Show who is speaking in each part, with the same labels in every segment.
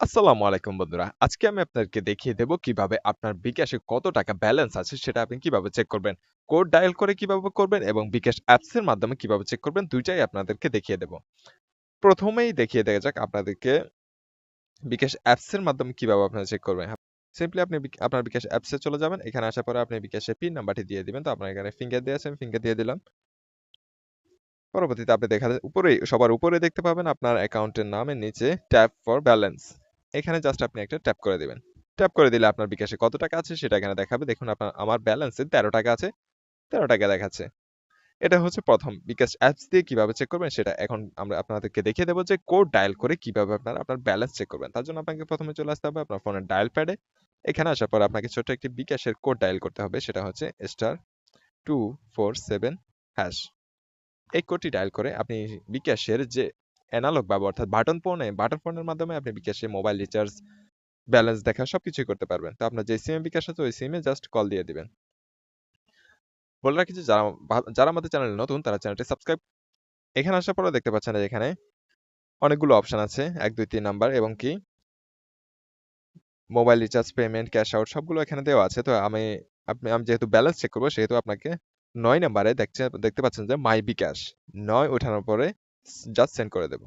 Speaker 1: আসসালামু আলাইকুম বন্ধুরা। আজকে আমি আপনাদেরকে দেখিয়ে দেব কিভাবে আপনার বিকাশে কত টাকা ব্যালেন্স আছে সেটা আপনি কিভাবে চেক করবেন। কোড ডায়াল করে কিভাবে করবেন এবং বিকাশ অ্যাপস এর মাধ্যমে কিভাবে চেক করবেন ২ টাই আপনাদেরকে দেখিয়ে দেব। প্রথমেই দেখিয়ে দেয়া যাক আপনাদেরকে বিকাশ অ্যাপস এর মাধ্যমে কিভাবে আপনারা চেক করবেন। সিম্পলি আপনি আপনার বিকাশ অ্যাপস এ চলে যাবেন। এখানে আসার পরে আপনি বিকাশের পিন নাম্বারটি দিয়ে দিবেন। তো আপনার এখানে ফিঙ্গার দেয়া আছে, আমি ফিঙ্গার দিয়ে দিলাম। পরবর্তীতে আপনি উপরেই সবার উপরে দেখতে পাবেন আপনার অ্যাকাউন্টের নামের নিচে ট্যাপ ফর ব্যালেন্স। এখানে জাস্ট আপনি একটা ট্যাপ করে দিবেন। ট্যাপ করে দিলে আপনার বিকাশে কত টাকা আছে সেটা এখানে দেখাবে। দেখুন আমার ব্যালেন্সে ৳১৩ আছে, ৳১৩ দেখাচ্ছে। এটা হচ্ছে ১ম বিকাশ অ্যাপস দিয়ে কিভাবে চেক করবেন সেটা এখন আমরা আপনাদেরকে দেখিয়ে দেব যে কোড ডায়াল করে কিভাবে আপনারা আপনার ব্যালেন্স চেক করবেন। তার জন্য আপনাকে ১ম এ চলে আসতে হবে আপনার ফোনের ডায়াল প্যাডে। এখানে আসার পর আপনাকে ছোট্ট একটি বিকাশের কোড ডায়াল করতে হবে। সেটা হচ্ছে *247# এই কোডটি ডায়াল করে আপনি বিকাশের যে এনালগ বা অর্থাৎ বাটন ফোনের মাধ্যমে আপনি বিকাশে মোবাইল রিচার্জ, ব্যালেন্স দেখা সবকিছুই করতে পারবেন। তো আপনার যে সিমে বিকাশ আছে ওই সিমে জাস্ট কল দিয়ে দিবেন। বলে রাখি যে যারা আমাদের চ্যানেলে নতুন তারা চ্যানেলটি সাবস্ক্রাইব। এখানে আসার পরেও দেখতে পাচ্ছেন যে এখানে অনেকগুলো অপশন আছে ১, ২, ৩ নাম্বার এবং কি mobile recharge, payment, cash out সবগুলো এখানে দেওয়া আছে। তো আমি যেহেতু ব্যালেন্স চেক করব সেহেতু আপনাকে ৯ নাম্বারে দেখতে পাচ্ছেন যে মাই বিকাশ ৯ ওঠানোর পরে জাস্ট সেন্ড করে দেব।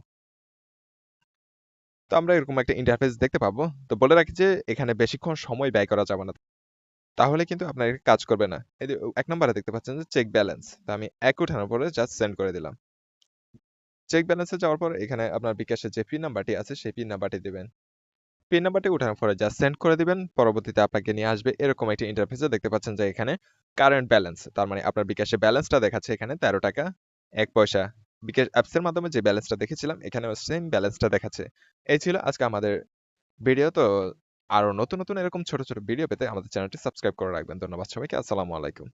Speaker 1: তো আমরা এরকম একটা ইন্টারফেস দেখতে পাবো। তো বলে রাখি যে এখানে বেশিক্ষণ সময় ব্যয় করা যাবে না। তাহলে কিন্তু আপনার কাজ করবে না। এই যে ১ নাম্বারে দেখতে পাচ্ছেন যে চেক ব্যালেন্স। তো আমি ১ উঠানোর পরে জাস্ট সেন্ড করে দিলাম। চেক ব্যালেন্স এ যাওয়ার পর এখানে আপনার বিকাশের যে পিন নাম্বারটি আছে সেই পিন নাম্বারটি দিবেন। পিন নাম্বারটি উঠানোর পরে জাস্ট সেন্ড করে দিবেন। পরবর্তীতে আপনাকে নিয়ে আসবে এরকম একটি ইন্টারফেসে দেখতে পাচ্ছেন যে এখানে কারেন্ট ব্যালেন্স তার মানে আপনার বিকাশের ব্যালেন্সটা দেখাচ্ছে এখানে ৳১৩ ১ পয়সা। বিকাশ অ্যাপস এর মাধ্যমে যে ব্যালেন্সটা দেখেছিলাম এখানেও সেম ব্যালেন্সটা দেখাচ্ছে। এই ছিল আজকে আমাদের ভিডিও। তো আরো নতুন এরকম ছোট ভিডিও পেতে আমাদের চ্যানেলটি সাবস্ক্রাইব করে রাখবেন। ধন্যবাদ সবাইকে। আসসালামু আলাইকুম।